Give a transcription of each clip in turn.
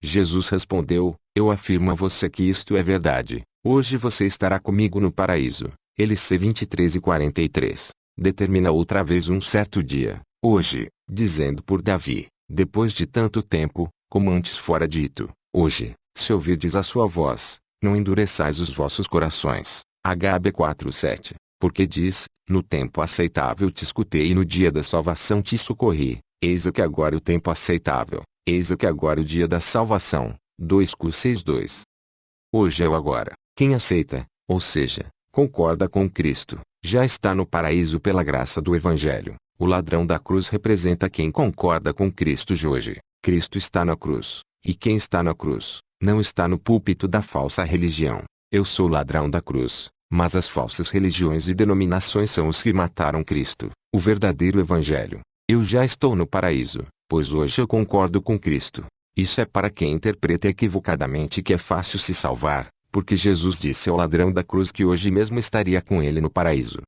Jesus respondeu: Eu afirmo a você que isto é verdade. Hoje você estará comigo no paraíso. LC 23:43. Determina outra vez um certo dia, hoje, dizendo por Davi, depois de tanto tempo, como antes fora dito, hoje, se ouvirdes a sua voz, não endureçais os vossos corações. HB 4:7. Porque diz, no tempo aceitável te escutei e no dia da salvação te socorri. Eis o que agora é o tempo aceitável. Eis o que agora é o dia da salvação. 2:62. Hoje é o agora. Quem aceita, ou seja, concorda com Cristo, já está no paraíso pela graça do Evangelho. O ladrão da cruz representa quem concorda com Cristo hoje. Cristo está na cruz, e quem está na cruz, não está no púlpito da falsa religião. Eu sou o ladrão da cruz, mas as falsas religiões e denominações são os que mataram Cristo, o verdadeiro Evangelho. Eu já estou no paraíso, pois hoje eu concordo com Cristo. Isso é para quem interpreta equivocadamente que é fácil se salvar, porque Jesus disse ao ladrão da cruz que hoje mesmo estaria com ele no paraíso.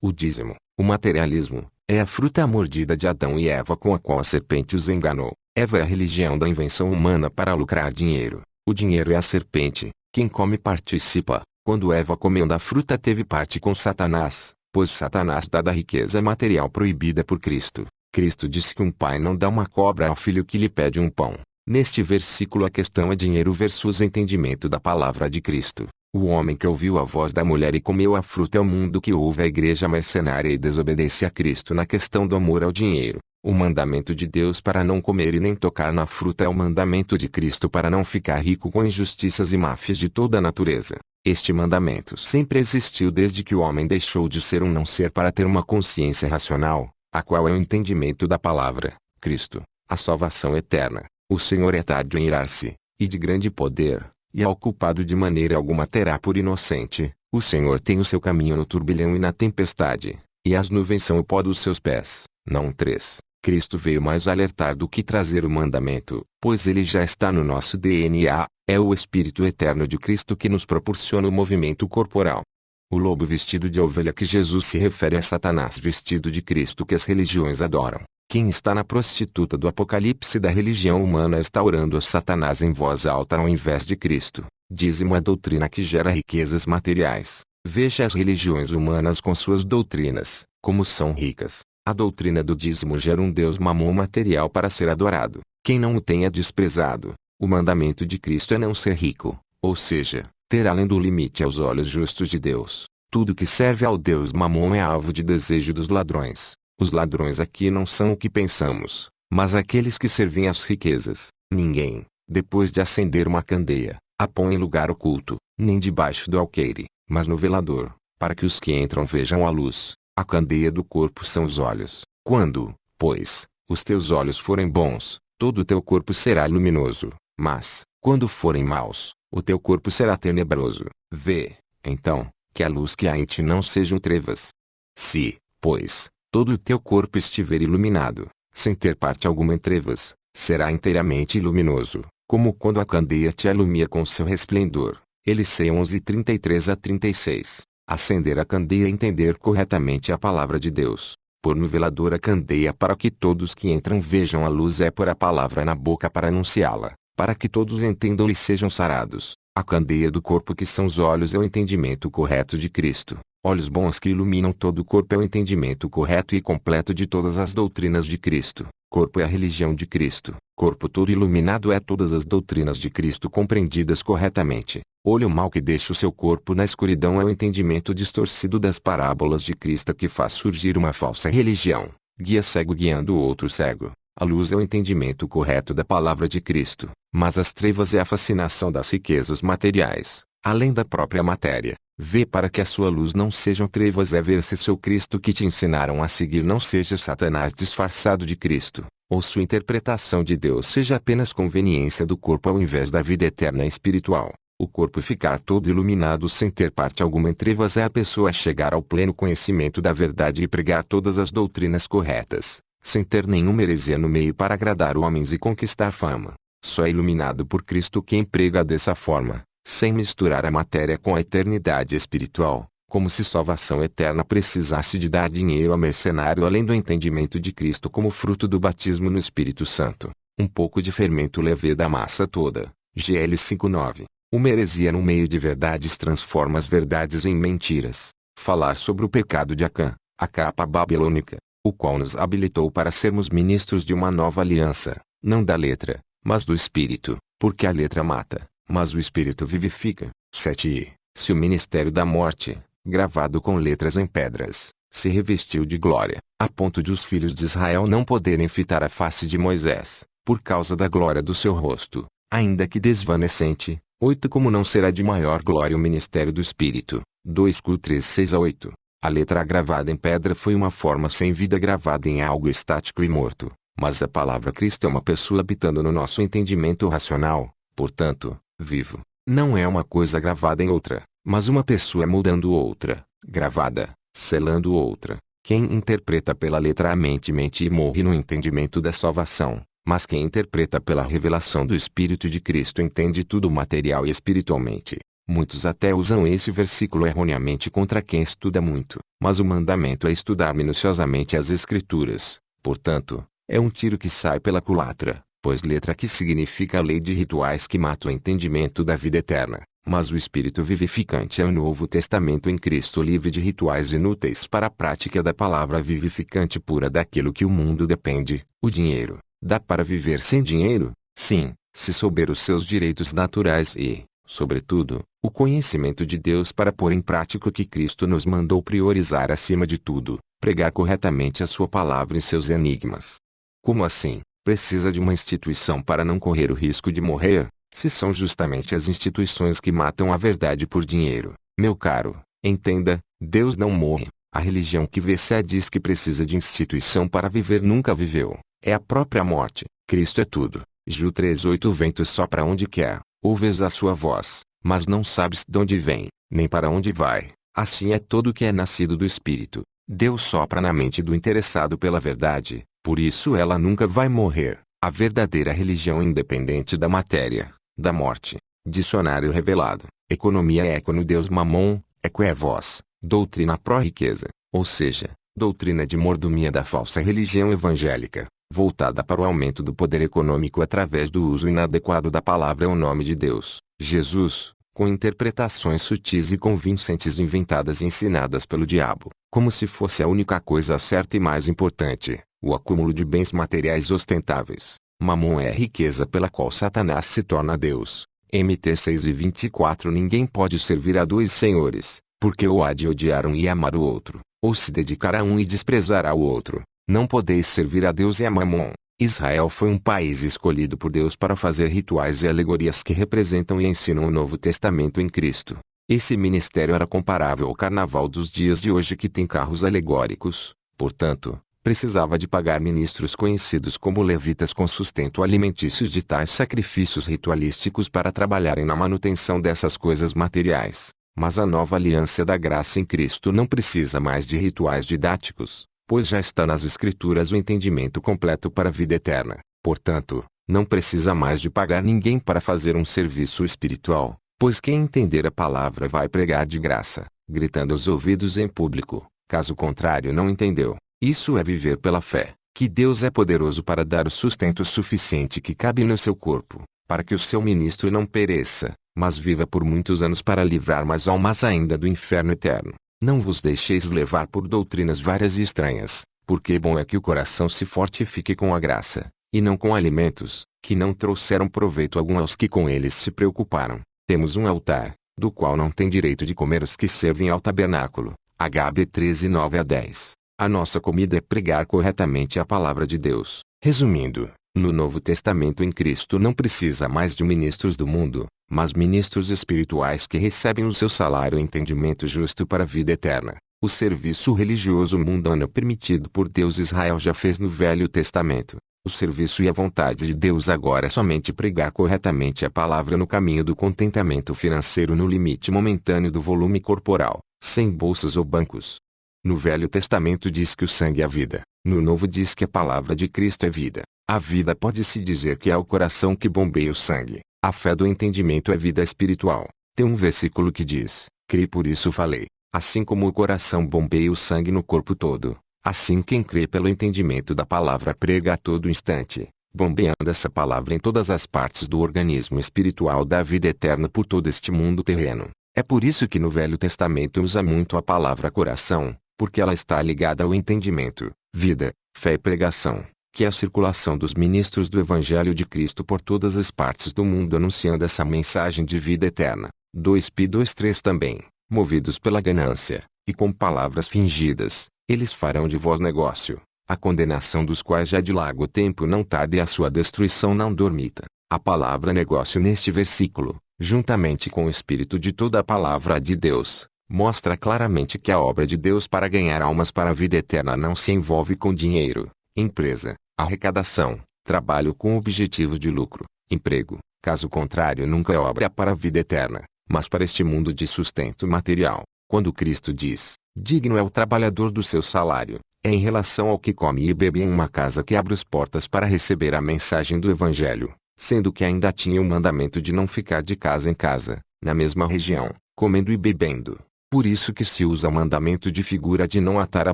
O dízimo, o materialismo, é a fruta mordida de Adão e Eva com a qual a serpente os enganou. Eva é a religião da invenção humana para lucrar dinheiro. O dinheiro é a serpente, quem come participa. Quando Eva comeu da fruta teve parte com Satanás, pois Satanás dá da riqueza material proibida por Cristo. Cristo disse que um pai não dá uma cobra ao filho que lhe pede um pão. Neste versículo a questão é dinheiro versus entendimento da palavra de Cristo. O homem que ouviu a voz da mulher e comeu a fruta é o mundo que ouve a igreja mercenária e desobedece a Cristo na questão do amor ao dinheiro. O mandamento de Deus para não comer e nem tocar na fruta é o mandamento de Cristo para não ficar rico com injustiças e máfias de toda a natureza. Este mandamento sempre existiu desde que o homem deixou de ser um não-ser para ter uma consciência racional, a qual é o entendimento da palavra, Cristo, a salvação eterna. O Senhor é tardio em irar-se, e de grande poder, e ao culpado de maneira alguma terá por inocente. O Senhor tem o seu caminho no turbilhão e na tempestade, e as nuvens são o pó dos seus pés. Não 3. Cristo veio mais alertar do que trazer o mandamento, pois ele já está no nosso DNA, é o Espírito eterno de Cristo que nos proporciona o movimento corporal. O lobo vestido de ovelha que Jesus se refere a Satanás vestido de Cristo que as religiões adoram. Quem está na prostituta do Apocalipse da religião humana está orando a Satanás em voz alta ao invés de Cristo. Dízimo é doutrina que gera riquezas materiais. Veja as religiões humanas com suas doutrinas, como são ricas. A doutrina do dízimo gera um Deus mamon material para ser adorado. Quem não o tem é desprezado. O mandamento de Cristo é não ser rico, ou seja, ter além do limite aos olhos justos de Deus. Tudo que serve ao Deus mamon é alvo de desejo dos ladrões. Os ladrões aqui não são o que pensamos, mas aqueles que servem às riquezas. Ninguém, depois de acender uma candeia, a põe em lugar oculto, nem debaixo do alqueire, mas no velador, para que os que entram vejam a luz. A candeia do corpo são os olhos. Quando, pois, os teus olhos forem bons, todo o teu corpo será luminoso, mas, quando forem maus, o teu corpo será tenebroso. Vê, então, que a luz que há em ti não sejam trevas. Se, pois, todo o teu corpo estiver iluminado, sem ter parte alguma em trevas, será inteiramente luminoso, como quando a candeia te alumia com seu resplendor. LC 11:33-36. Acender a candeia é entender corretamente a palavra de Deus. Pôr no velador a candeia para que todos que entram vejam a luz é pôr a palavra na boca para anunciá-la, para que todos entendam e sejam sarados. A candeia do corpo que são os olhos é o entendimento correto de Cristo. Olhos bons que iluminam todo o corpo é o entendimento correto e completo de todas as doutrinas de Cristo. Corpo é a religião de Cristo. Corpo todo iluminado é todas as doutrinas de Cristo compreendidas corretamente. Olho mau que deixa o seu corpo na escuridão é o entendimento distorcido das parábolas de Cristo que faz surgir uma falsa religião. Guia cego guiando o outro cego. A luz é o entendimento correto da palavra de Cristo, mas as trevas é a fascinação das riquezas materiais, além da própria matéria. Vê para que a sua luz não sejam trevas é ver se seu Cristo que te ensinaram a seguir não seja Satanás disfarçado de Cristo, ou sua interpretação de Deus seja apenas conveniência do corpo ao invés da vida eterna e espiritual. O corpo ficar todo iluminado sem ter parte alguma em trevas é a pessoa chegar ao pleno conhecimento da verdade e pregar todas as doutrinas corretas, sem ter nenhuma heresia no meio para agradar homens e conquistar fama. Só é iluminado por Cristo quem prega dessa forma, sem misturar a matéria com a eternidade espiritual, como se salvação eterna precisasse de dar dinheiro a mercenário além do entendimento de Cristo como fruto do batismo no Espírito Santo. Um pouco de fermento leveda a massa toda. GL 5:9. Uma heresia no meio de verdades transforma as verdades em mentiras. Falar sobre o pecado de Acã, a capa babilônica, o qual nos habilitou para sermos ministros de uma nova aliança, não da letra, mas do Espírito, porque a letra mata, mas o Espírito vivifica. 7. Se o ministério da morte, gravado com letras em pedras, se revestiu de glória, a ponto de os filhos de Israel não poderem fitar a face de Moisés, por causa da glória do seu rosto, ainda que desvanecente. 8. Como não será de maior glória o ministério do Espírito? 2 Cor 3, 6-8. A letra gravada em pedra foi uma forma sem vida gravada em algo estático e morto, mas a palavra Cristo é uma pessoa habitando no nosso entendimento racional, portanto, vivo. Não é uma coisa gravada em outra, mas uma pessoa moldando outra, gravada, selando outra. Quem interpreta pela letra a mente mente e morre no entendimento da salvação, mas quem interpreta pela revelação do Espírito de Cristo entende tudo material e espiritualmente. Muitos até usam esse versículo erroneamente contra quem estuda muito, mas o mandamento é estudar minuciosamente as Escrituras. Portanto, é um tiro que sai pela culatra, pois letra que significa a lei de rituais que mata o entendimento da vida eterna, mas o Espírito vivificante é o Novo Testamento em Cristo livre de rituais inúteis para a prática da palavra vivificante pura daquilo que o mundo depende, o dinheiro. Dá para viver sem dinheiro? Sim, se souber os seus direitos naturais e, sobretudo, o conhecimento de Deus para pôr em prática o que Cristo nos mandou priorizar acima de tudo, pregar corretamente a sua palavra e seus enigmas. Como assim? Precisa de uma instituição para não correr o risco de morrer? Se são justamente as instituições que matam a verdade por dinheiro, meu caro, entenda, Deus não morre. A religião que vê se diz que precisa de instituição para viver nunca viveu. É a própria morte. Cristo é tudo. Ju 3:8. O vento sopra onde quer, ouves a sua voz, mas não sabes de onde vem, nem para onde vai. Assim é todo o que é nascido do Espírito. Deus sopra na mente do interessado pela verdade, por isso ela nunca vai morrer. A verdadeira religião é independente da matéria, da morte. Dicionário revelado. Economia é eco no Deus Mamon, eco é voz, doutrina pró-riqueza, ou seja, doutrina de mordomia da falsa religião evangélica, voltada para o aumento do poder econômico através do uso inadequado da palavra o nome de Deus, Jesus, com interpretações sutis e convincentes inventadas e ensinadas pelo diabo, como se fosse a única coisa certa e mais importante, o acúmulo de bens materiais ostentáveis. Mamon é a riqueza pela qual Satanás se torna Deus. MT 6:24. Ninguém pode servir a dois senhores, porque ou há de odiar um e amar o outro, ou se dedicar a um e desprezar ao outro. Não podeis servir a Deus e a Mamon. Israel foi um país escolhido por Deus para fazer rituais e alegorias que representam e ensinam o Novo Testamento em Cristo. Esse ministério era comparável ao carnaval dos dias de hoje que tem carros alegóricos, portanto, precisava de pagar ministros conhecidos como levitas com sustento alimentício de tais sacrifícios ritualísticos para trabalharem na manutenção dessas coisas materiais. Mas a nova aliança da graça em Cristo não precisa mais de rituais didáticos, pois já está nas Escrituras o entendimento completo para a vida eterna. Portanto, não precisa mais de pagar ninguém para fazer um serviço espiritual, pois quem entender a palavra vai pregar de graça, gritando aos ouvidos em público. Caso contrário não entendeu. Isso é viver pela fé, que Deus é poderoso para dar o sustento suficiente que cabe no seu corpo, para que o seu ministro não pereça, mas viva por muitos anos para livrar mais almas ainda do inferno eterno. Não vos deixeis levar por doutrinas várias e estranhas, porque bom é que o coração se fortifique com a graça, e não com alimentos, que não trouxeram proveito algum aos que com eles se preocuparam. Temos um altar, do qual não tem direito de comer os que servem ao tabernáculo. HB 13:9-10. A nossa comida é pregar corretamente a palavra de Deus. Resumindo, no Novo Testamento em Cristo não precisa mais de ministros do mundo, mas ministros espirituais que recebem o seu salário e entendimento justo para a vida eterna. O serviço religioso mundano permitido por Deus Israel já fez no Velho Testamento. O serviço e a vontade de Deus agora é somente pregar corretamente a palavra no caminho do contentamento financeiro no limite momentâneo do volume corporal, sem bolsas ou bancos. No Velho Testamento diz que o sangue é a vida, no Novo diz que a palavra de Cristo é vida. A vida pode-se dizer que é o coração que bombeia o sangue. A fé do entendimento é vida espiritual. Tem um versículo que diz, crê por isso falei. Assim como o coração bombeia o sangue no corpo todo, assim quem crê pelo entendimento da palavra prega a todo instante. bombeando essa palavra em todas as partes do organismo espiritual da vida eterna por todo este mundo terreno. É por isso que no Velho Testamento usa muito a palavra coração, porque ela está ligada ao entendimento, vida, fé e pregação, que é a circulação dos ministros do Evangelho de Cristo por todas as partes do mundo anunciando essa mensagem de vida eterna. 2 P 2:3 também, movidos pela ganância, e com palavras fingidas, eles farão de vós negócio, a condenação dos quais já de largo tempo não tarda e a sua destruição não dormita. A palavra negócio neste versículo, juntamente com o espírito de toda a palavra de Deus, mostra claramente que a obra de Deus para ganhar almas para a vida eterna não se envolve com dinheiro, empresa, arrecadação, trabalho com objetivo de lucro, emprego. Caso contrário, nunca é obra para a vida eterna, mas para este mundo de sustento material. Quando Cristo diz, digno é o trabalhador do seu salário, é em relação ao que come e bebe em uma casa que abre as portas para receber a mensagem do Evangelho, sendo que ainda tinha o mandamento de não ficar de casa em casa, na mesma região, comendo e bebendo. Por isso que se usa o mandamento de figura de não atar a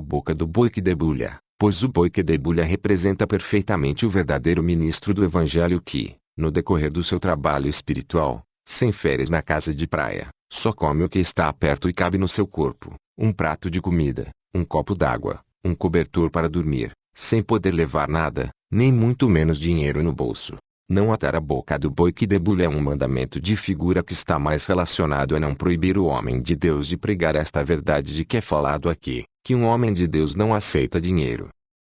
boca do boi que debulha, pois o boi que debulha representa perfeitamente o verdadeiro ministro do Evangelho que, no decorrer do seu trabalho espiritual, sem férias na casa de praia, só come o que está perto e cabe no seu corpo, um prato de comida, um copo d'água, um cobertor para dormir, sem poder levar nada, nem muito menos dinheiro no bolso. Não atar a boca do boi que debulha é um mandamento de figura que está mais relacionado a não proibir o homem de Deus de pregar esta verdade de que é falado aqui, que um homem de Deus não aceita dinheiro.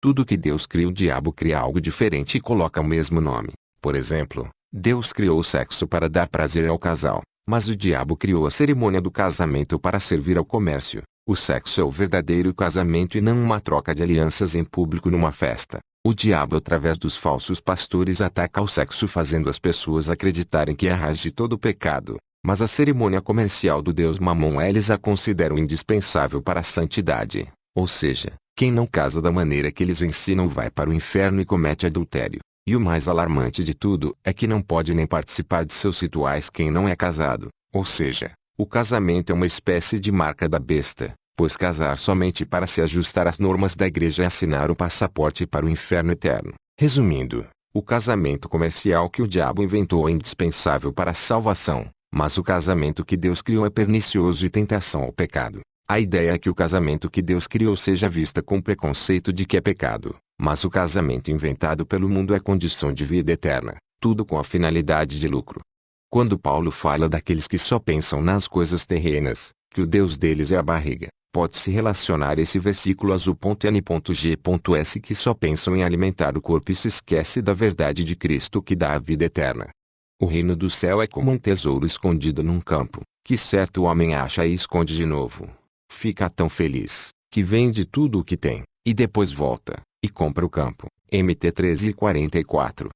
Tudo que Deus cria, o diabo cria algo diferente e coloca o mesmo nome. Por exemplo, Deus criou o sexo para dar prazer ao casal, mas o diabo criou a cerimônia do casamento para servir ao comércio. O sexo é o verdadeiro casamento e não uma troca de alianças em público numa festa. O diabo, através dos falsos pastores, ataca o sexo fazendo as pessoas acreditarem que é a raiz de todo o pecado. Mas a cerimônia comercial do deus Mamon eles a consideram indispensável para a santidade. Ou seja, quem não casa da maneira que eles ensinam vai para o inferno e comete adultério. E o mais alarmante de tudo é que não pode nem participar de seus rituais quem não é casado. Ou seja, o casamento é uma espécie de marca da besta, pois casar somente para se ajustar às normas da igreja é assinar o passaporte para o inferno eterno. Resumindo, o casamento comercial que o diabo inventou é indispensável para a salvação, mas o casamento que Deus criou é pernicioso e tentação ao pecado. A ideia é que o casamento que Deus criou seja vista com preconceito de que é pecado, mas o casamento inventado pelo mundo é condição de vida eterna, tudo com a finalidade de lucro. Quando Paulo fala daqueles que só pensam nas coisas terrenas, que o Deus deles é a barriga, pode-se relacionar esse versículo azul.n.g.s que só pensam em alimentar o corpo e se esquece da verdade de Cristo que dá a vida eterna. O reino do céu é como um tesouro escondido num campo, que certo homem acha e esconde de novo. Fica tão feliz, que vende tudo o que tem, e depois volta, e compra o campo. MT 13:44.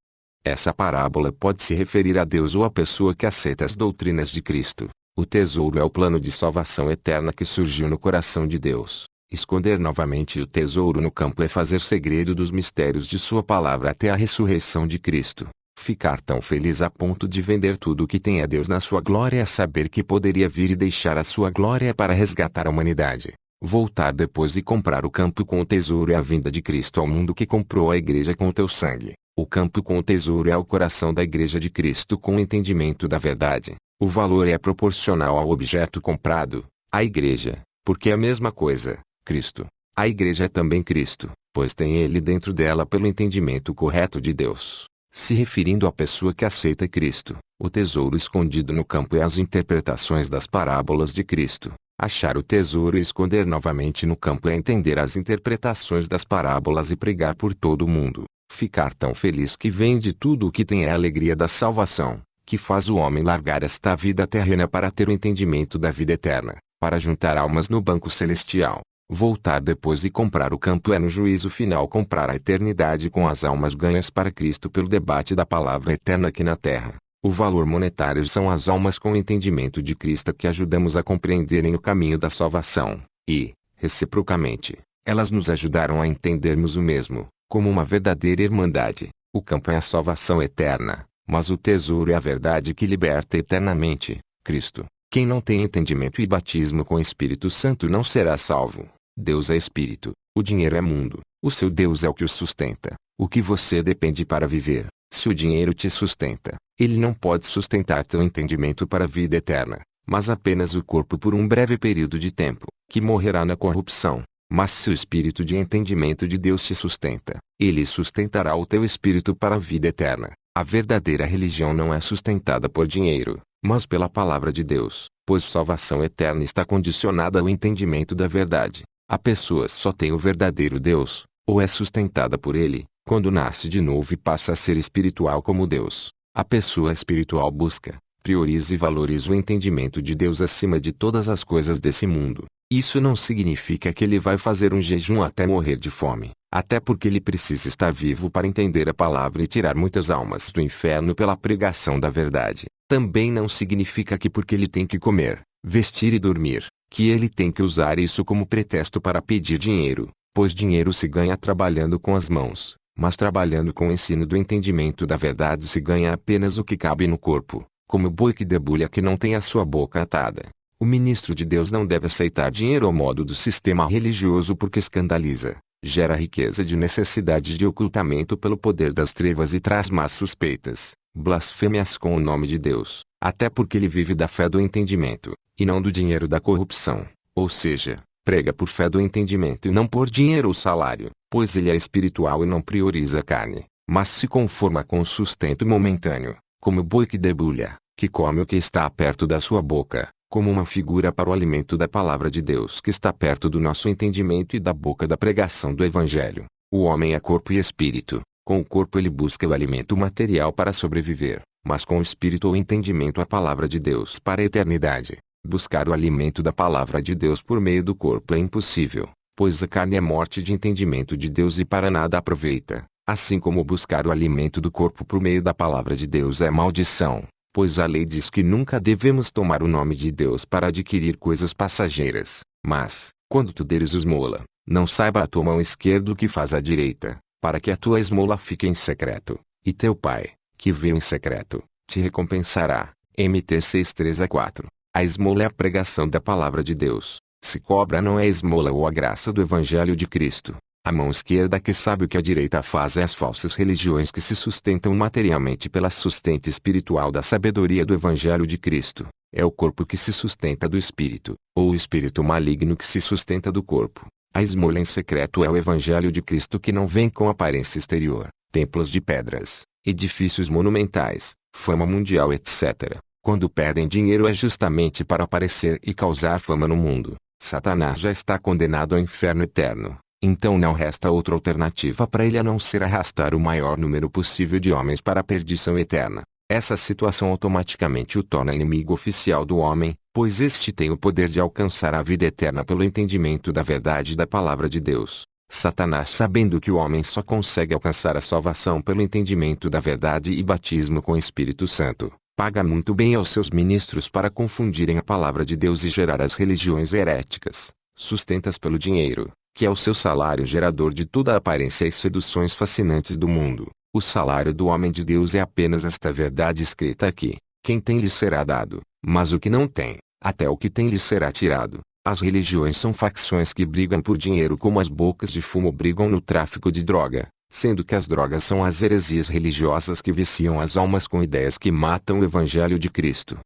Essa parábola pode se referir a Deus ou à pessoa que aceita as doutrinas de Cristo. O tesouro é o plano de salvação eterna que surgiu no coração de Deus. Esconder novamente o tesouro no campo é fazer segredo dos mistérios de sua palavra até a ressurreição de Cristo. Ficar tão feliz a ponto de vender tudo o que tem a Deus na sua glória é saber que poderia vir e deixar a sua glória para resgatar a humanidade. Voltar depois e comprar o campo com o tesouro é a vinda de Cristo ao mundo que comprou a igreja com o teu sangue. O campo com o tesouro é o coração da igreja de Cristo com o entendimento da verdade. O valor é proporcional ao objeto comprado, a igreja, porque é a mesma coisa, Cristo. A igreja é também Cristo, pois tem ele dentro dela pelo entendimento correto de Deus. Se referindo à pessoa que aceita Cristo, o tesouro escondido no campo é as interpretações das parábolas de Cristo. Achar o tesouro e esconder novamente no campo é entender as interpretações das parábolas e pregar por todo o mundo. Ficar tão feliz que vende tudo o que tem é a alegria da salvação, que faz o homem largar esta vida terrena para ter o entendimento da vida eterna, para juntar almas no banco celestial. Voltar depois e comprar o campo é no juízo final comprar a eternidade com as almas ganhas para Cristo pelo debate da palavra eterna aqui na terra. O valor monetário são as almas com o entendimento de Cristo que ajudamos a compreenderem o caminho da salvação, e, reciprocamente, elas nos ajudaram a entendermos o mesmo, como uma verdadeira irmandade. O campo é a salvação eterna, mas o tesouro é a verdade que liberta eternamente, Cristo. Quem não tem entendimento e batismo com o Espírito Santo não será salvo. Deus é Espírito, o dinheiro é mundo, o seu Deus é o que o sustenta. O que você depende para viver? Se o dinheiro te sustenta, ele não pode sustentar teu entendimento para a vida eterna, mas apenas o corpo por um breve período de tempo, que morrerá na corrupção. Mas se o espírito de entendimento de Deus te sustenta, ele sustentará o teu espírito para a vida eterna. A verdadeira religião não é sustentada por dinheiro, mas pela palavra de Deus, pois salvação eterna está condicionada ao entendimento da verdade. A pessoa só tem o verdadeiro Deus, ou é sustentada por ele, quando nasce de novo e passa a ser espiritual como Deus. A pessoa espiritual busca, prioriza e valoriza o entendimento de Deus acima de todas as coisas desse mundo. Isso não significa que ele vai fazer um jejum até morrer de fome, até porque ele precisa estar vivo para entender a palavra e tirar muitas almas do inferno pela pregação da verdade. Também não significa que porque ele tem que comer, vestir e dormir, que ele tem que usar isso como pretexto para pedir dinheiro, pois dinheiro se ganha trabalhando com as mãos, mas trabalhando com o ensino do entendimento da verdade se ganha apenas o que cabe no corpo, como o boi que debulha que não tem a sua boca atada. O ministro de Deus não deve aceitar dinheiro ao modo do sistema religioso porque escandaliza, gera riqueza de necessidade de ocultamento pelo poder das trevas e traz más suspeitas, blasfêmias com o nome de Deus, até porque ele vive da fé do entendimento, e não do dinheiro da corrupção, ou seja, prega por fé do entendimento e não por dinheiro ou salário, pois ele é espiritual e não prioriza a carne, mas se conforma com o sustento momentâneo, como o boi que debulha, que come o que está perto da sua boca, como uma figura para o alimento da palavra de Deus que está perto do nosso entendimento e da boca da pregação do Evangelho. O homem é corpo e espírito. Com o corpo ele busca o alimento material para sobreviver, mas com o espírito o entendimento a palavra de Deus para a eternidade. Buscar o alimento da palavra de Deus por meio do corpo é impossível, pois a carne é morte de entendimento de Deus e para nada aproveita, assim como buscar o alimento do corpo por meio da palavra de Deus é maldição. Pois a lei diz que nunca devemos tomar o nome de Deus para adquirir coisas passageiras. Mas, quando tu deres esmola, não saiba a tua mão esquerda o que faz a direita, para que a tua esmola fique em secreto, e teu pai, que vê em secreto, te recompensará. Mt 6:3-4. A esmola é a pregação da palavra de Deus. Se cobra não é esmola ou a graça do Evangelho de Cristo. A mão esquerda que sabe o que a direita faz é as falsas religiões que se sustentam materialmente pela sustento espiritual da sabedoria do Evangelho de Cristo. É o corpo que se sustenta do espírito, ou o espírito maligno que se sustenta do corpo. A esmola em secreto é o Evangelho de Cristo que não vem com aparência exterior, templos de pedras, edifícios monumentais, fama mundial etc. Quando pedem dinheiro é justamente para aparecer e causar fama no mundo. Satanás já está condenado ao inferno eterno. Então não resta outra alternativa para ele a não ser arrastar o maior número possível de homens para a perdição eterna. Essa situação automaticamente o torna inimigo oficial do homem, pois este tem o poder de alcançar a vida eterna pelo entendimento da verdade da palavra de Deus. Satanás, sabendo que o homem só consegue alcançar a salvação pelo entendimento da verdade e batismo com o Espírito Santo, paga muito bem aos seus ministros para confundirem a palavra de Deus e gerar as religiões heréticas, sustentas pelo dinheiro, que é o seu salário gerador de toda a aparência e seduções fascinantes do mundo. O salário do homem de Deus é apenas esta verdade escrita aqui: quem tem lhe será dado, mas o que não tem, até o que tem lhe será tirado. As religiões são facções que brigam por dinheiro como as bocas de fumo brigam no tráfico de droga, sendo que as drogas são as heresias religiosas que viciam as almas com ideias que matam o Evangelho de Cristo.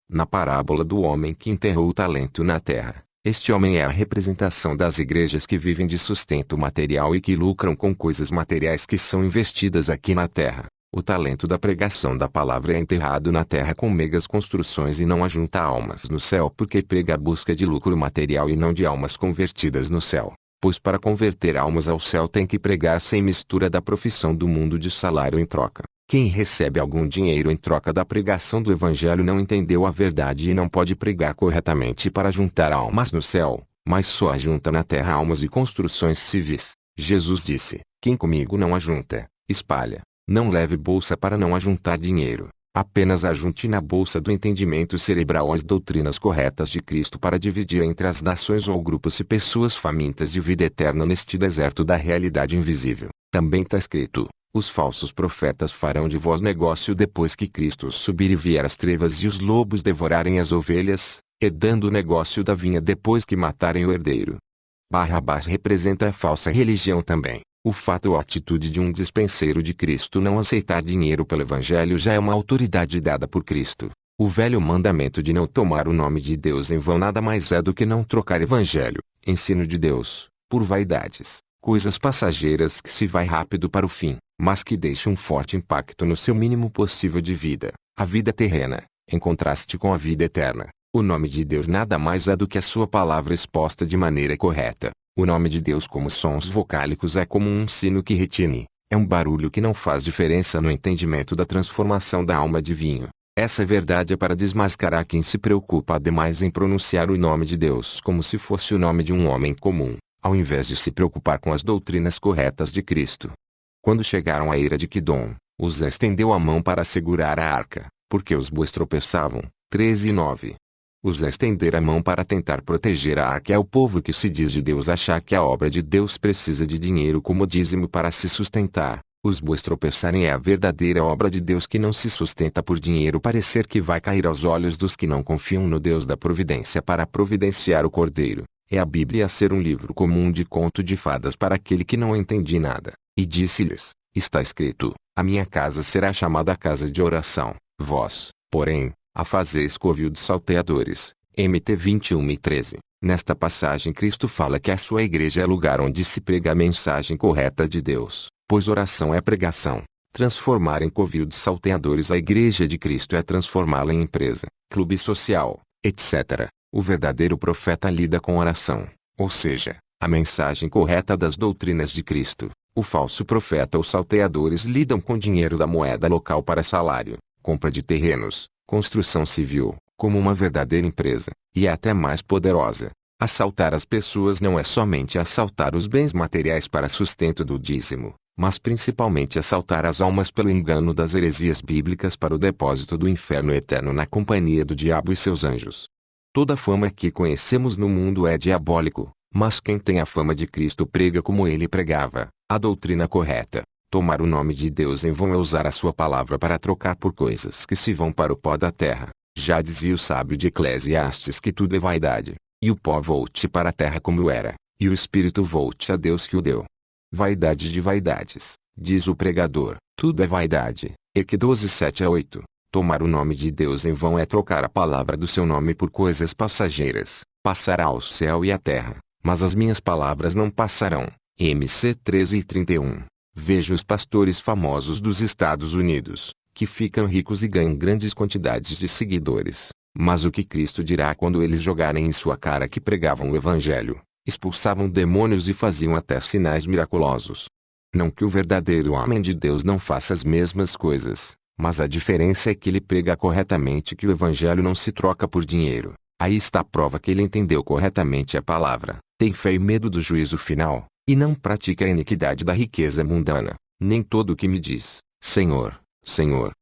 Na parábola do homem que enterrou o talento na terra, este homem é a representação das igrejas que vivem de sustento material e que lucram com coisas materiais que são investidas aqui na terra. O talento da pregação da palavra é enterrado na terra com megas construções e não ajunta almas no céu porque prega a busca de lucro material e não de almas convertidas no céu. Pois para converter almas ao céu tem que pregar sem mistura da profissão do mundo de salário em troca. Quem recebe algum dinheiro em troca da pregação do Evangelho não entendeu a verdade e não pode pregar corretamente para juntar almas no céu, mas só ajunta na terra almas e construções civis. Jesus disse: quem comigo não ajunta, espalha. Não leve bolsa para não ajuntar dinheiro. Apenas ajunte na bolsa do entendimento cerebral as doutrinas corretas de Cristo para dividir entre as nações ou grupos e pessoas famintas de vida eterna neste deserto da realidade invisível. Também está escrito: os falsos profetas farão de vós negócio depois que Cristo subir e vier as trevas e os lobos devorarem as ovelhas, herdando o negócio da vinha depois que matarem o herdeiro. Barrabás representa a falsa religião também. O fato ou atitude de um dispenseiro de Cristo não aceitar dinheiro pelo Evangelho já é uma autoridade dada por Cristo. O velho mandamento de não tomar o nome de Deus em vão nada mais é do que não trocar Evangelho, ensino de Deus, por vaidades, coisas passageiras que se vai rápido para o fim, mas que deixam um forte impacto no seu mínimo possível de vida, a vida terrena, em contraste com a vida eterna. O nome de Deus nada mais é do que a sua palavra exposta de maneira correta. O nome de Deus como sons vocálicos é como um sino que retine. É um barulho que não faz diferença no entendimento da transformação da alma de vinho. Essa verdade é para desmascarar quem se preocupa demais em pronunciar o nome de Deus como se fosse o nome de um homem comum, ao invés de se preocupar com as doutrinas corretas de Cristo. Quando chegaram à eira de Quidom, Uzá estendeu a mão para segurar a arca, porque os bois tropeçavam. 13:9. Uzá estender a mão para tentar proteger a arca é o povo que se diz de Deus achar que a obra de Deus precisa de dinheiro como dízimo para se sustentar. Os bois tropeçarem é a verdadeira obra de Deus que não se sustenta por dinheiro parecer que vai cair aos olhos dos que não confiam no Deus da providência para providenciar o cordeiro. É a Bíblia ser um livro comum de conto de fadas para aquele que não entende nada. E disse-lhes, está escrito, a minha casa será chamada casa de oração, vós, porém, a fazeis covil de salteadores. MT 21:13. Nesta passagem Cristo fala que a sua igreja é lugar onde se prega a mensagem correta de Deus, pois oração é pregação. Transformar em covil de salteadores a igreja de Cristo é transformá-la em empresa, clube social, etc. O verdadeiro profeta lida com oração, ou seja, a mensagem correta das doutrinas de Cristo. O falso profeta ou salteadores lidam com dinheiro da moeda local para salário, compra de terrenos, construção civil, como uma verdadeira empresa, e é até mais poderosa. Assaltar as pessoas não é somente assaltar os bens materiais para sustento do dízimo, mas principalmente assaltar as almas pelo engano das heresias bíblicas para o depósito do inferno eterno na companhia do diabo e seus anjos. Toda a fama que conhecemos no mundo é diabólico, mas quem tem a fama de Cristo prega como ele pregava, a doutrina correta. Tomar o nome de Deus em vão é usar a sua palavra para trocar por coisas que se vão para o pó da terra. Já dizia o sábio de Eclesiastes que tudo é vaidade, e o pó volte para a terra como era, e o espírito volte a Deus que o deu. Vaidade de vaidades, diz o pregador, tudo é vaidade. Eque 12:7-8. Tomar o nome de Deus em vão é trocar a palavra do seu nome por coisas passageiras. Passará o céu e a terra, mas as minhas palavras não passarão. MC 13:31. Veja os pastores famosos dos Estados Unidos, que ficam ricos e ganham grandes quantidades de seguidores. Mas o que Cristo dirá quando eles jogarem em sua cara que pregavam o Evangelho, expulsavam demônios e faziam até sinais miraculosos? Não que o verdadeiro homem de Deus não faça as mesmas coisas, mas a diferença é que ele prega corretamente que o Evangelho não se troca por dinheiro. Aí está a prova que ele entendeu corretamente a palavra. Tem fé e medo do juízo final, e não pratica a iniquidade da riqueza mundana. Nem todo o que me diz, Senhor, Senhor,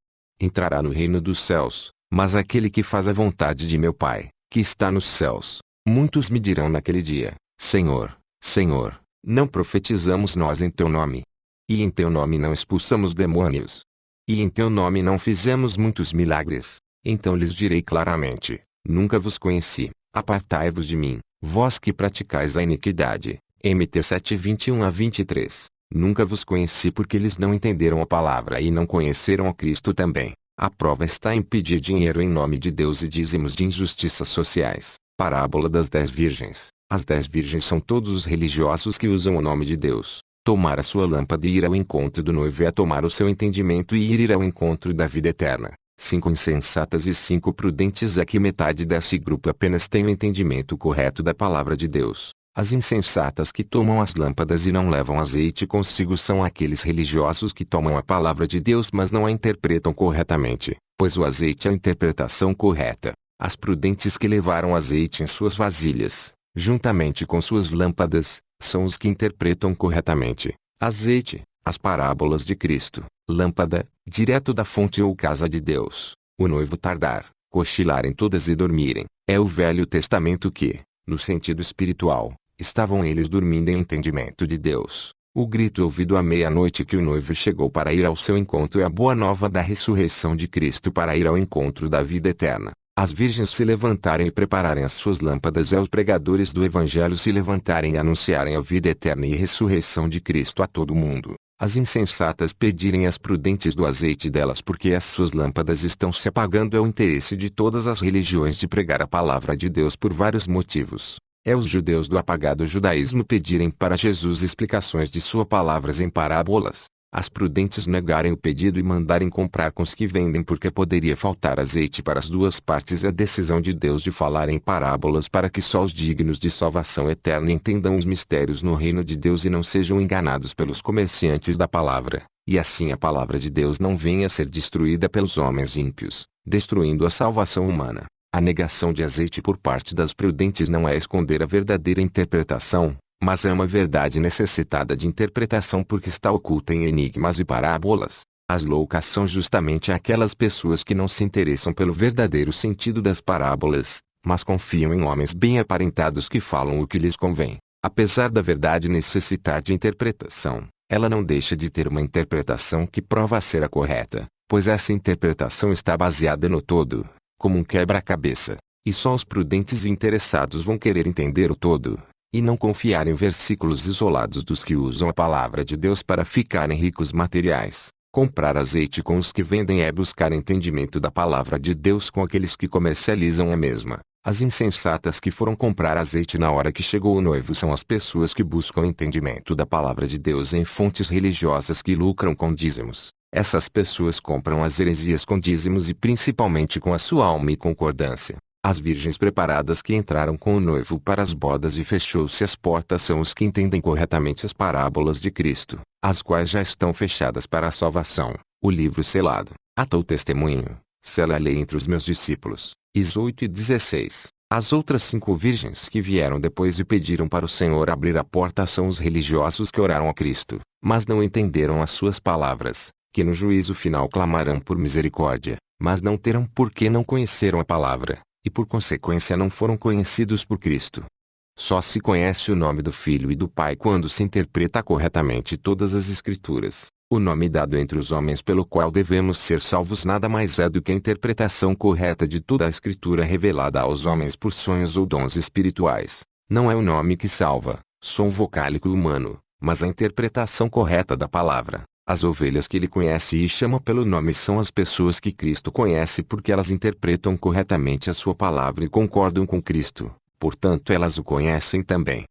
entrará no reino dos céus, mas aquele que faz a vontade de meu Pai, que está nos céus. Muitos me dirão naquele dia, Senhor, Senhor, não profetizamos nós em teu nome? E em teu nome não expulsamos demônios? E em teu nome não fizemos muitos milagres? Então lhes direi claramente, nunca vos conheci, apartai-vos de mim, vós que praticais a iniquidade. MT 7:21-23. Nunca vos conheci porque eles não entenderam a palavra e não conheceram a Cristo também. A prova está em pedir dinheiro em nome de Deus e dízimos de injustiças sociais. Parábola das 10 virgens. As 10 virgens são todos os religiosos que usam o nome de Deus. Tomar a sua lâmpada e ir ao encontro do noivo é tomar o seu entendimento e ir ao encontro da vida eterna. 5 insensatas e 5 prudentes é que metade desse grupo apenas tem o entendimento correto da palavra de Deus. As insensatas que tomam as lâmpadas e não levam azeite consigo são aqueles religiosos que tomam a palavra de Deus mas não a interpretam corretamente, pois o azeite é a interpretação correta. As prudentes que levaram azeite em suas vasilhas, juntamente com suas lâmpadas, são os que interpretam corretamente. Azeite, as parábolas de Cristo, lâmpada, direto da fonte ou casa de Deus. O noivo tardar, cochilarem todas e dormirem, é o Velho Testamento que, no sentido espiritual, estavam eles dormindo em entendimento de Deus. O grito ouvido à meia-noite que o noivo chegou para ir ao seu encontro é a boa nova da ressurreição de Cristo para ir ao encontro da vida eterna. as virgens se levantarem e prepararem as suas lâmpadas, os pregadores do Evangelho se levantarem e anunciarem a vida eterna e ressurreição de Cristo a todo mundo, as insensatas pedirem às prudentes do azeite delas porque as suas lâmpadas estão se apagando. É o interesse de todas as religiões de pregar a palavra de Deus por vários motivos. É os judeus do apagado judaísmo pedirem para Jesus explicações de suas palavras em parábolas, as prudentes negarem o pedido e mandarem comprar com os que vendem porque poderia faltar azeite para as duas partes, e a decisão de Deus de falar em parábolas para que só os dignos de salvação eterna entendam os mistérios no reino de Deus e não sejam enganados pelos comerciantes da palavra, e assim a palavra de Deus não venha a ser destruída pelos homens ímpios, destruindo a salvação humana. A negação de azeite por parte das prudentes não é esconder a verdadeira interpretação, mas é uma verdade necessitada de interpretação porque está oculta em enigmas e parábolas. As loucas são justamente aquelas pessoas que não se interessam pelo verdadeiro sentido das parábolas, mas confiam em homens bem aparentados que falam o que lhes convém. Apesar da verdade necessitar de interpretação, ela não deixa de ter uma interpretação que prova ser a correta, pois essa interpretação está baseada no todo, como um quebra-cabeça, e só os prudentes e interessados vão querer entender o todo, e não confiar em versículos isolados dos que usam a palavra de Deus para ficarem ricos materiais. Comprar azeite com os que vendem é buscar entendimento da palavra de Deus com aqueles que comercializam a mesma. As insensatas que foram comprar azeite na hora que chegou o noivo são as pessoas que buscam entendimento da palavra de Deus em fontes religiosas que lucram com dízimos. Essas pessoas compram as heresias com dízimos e principalmente com a sua alma e concordância. As virgens preparadas que entraram com o noivo para as bodas e fechou-se as portas são os que entendem corretamente as parábolas de Cristo, as quais já estão fechadas para a salvação. O livro selado, ata o testemunho, sela a lei entre os meus discípulos. Is 8:16. As outras 5 virgens que vieram depois e pediram para o Senhor abrir a porta são os religiosos que oraram a Cristo, mas não entenderam as suas palavras, que no juízo final clamarão por misericórdia, mas não terão porque não conheceram a palavra, e por consequência não foram conhecidos por Cristo. Só se conhece o nome do Filho e do Pai quando se interpreta corretamente todas as Escrituras. O nome dado entre os homens pelo qual devemos ser salvos nada mais é do que a interpretação correta de toda a Escritura revelada aos homens por sonhos ou dons espirituais. Não é o nome que salva, som vocálico humano, mas a interpretação correta da palavra. As ovelhas que ele conhece e chama pelo nome são as pessoas que Cristo conhece porque elas interpretam corretamente a sua palavra e concordam com Cristo, portanto elas o conhecem também.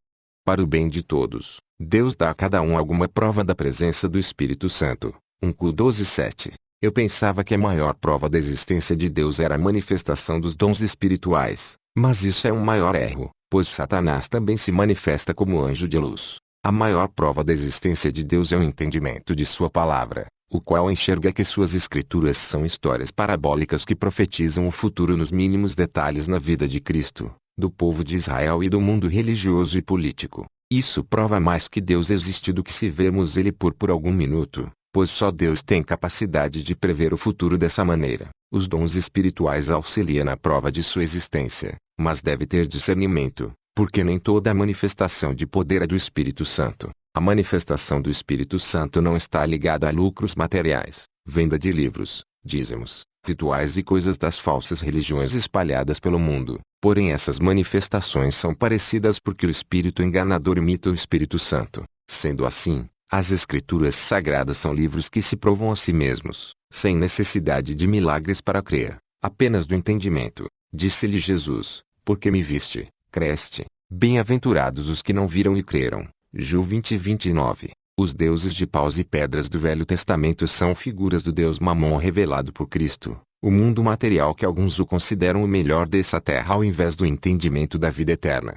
Para o bem de todos, Deus dá a cada um alguma prova da presença do Espírito Santo. 1 Cor 12:7. Eu pensava que a maior prova da existência de Deus era a manifestação dos dons espirituais, mas isso é um maior erro, pois Satanás também se manifesta como anjo de luz. A maior prova da existência de Deus é o entendimento de sua palavra, o qual enxerga que suas escrituras são histórias parabólicas que profetizam o futuro nos mínimos detalhes na vida de Cristo, do povo de Israel e do mundo religioso e político. Isso prova mais que Deus existe do que se vermos ele por algum minuto, pois só Deus tem capacidade de prever o futuro dessa maneira. Os dons espirituais auxiliam na prova de sua existência, mas deve ter discernimento, porque nem toda a manifestação de poder é do Espírito Santo. A manifestação do Espírito Santo não está ligada a lucros materiais, venda de livros, dízimos, rituais e coisas das falsas religiões espalhadas pelo mundo. Porém essas manifestações são parecidas porque o espírito enganador imita o Espírito Santo. Sendo assim, as Escrituras Sagradas são livros que se provam a si mesmos, sem necessidade de milagres para crer, apenas do entendimento. Disse-lhe Jesus, porque me viste, creste. Bem-aventurados os que não viram e creram. João 20:29. Os deuses de paus e pedras do Velho Testamento são figuras do Deus Mamon revelado por Cristo, o mundo material que alguns o consideram o melhor dessa terra ao invés do entendimento da vida eterna.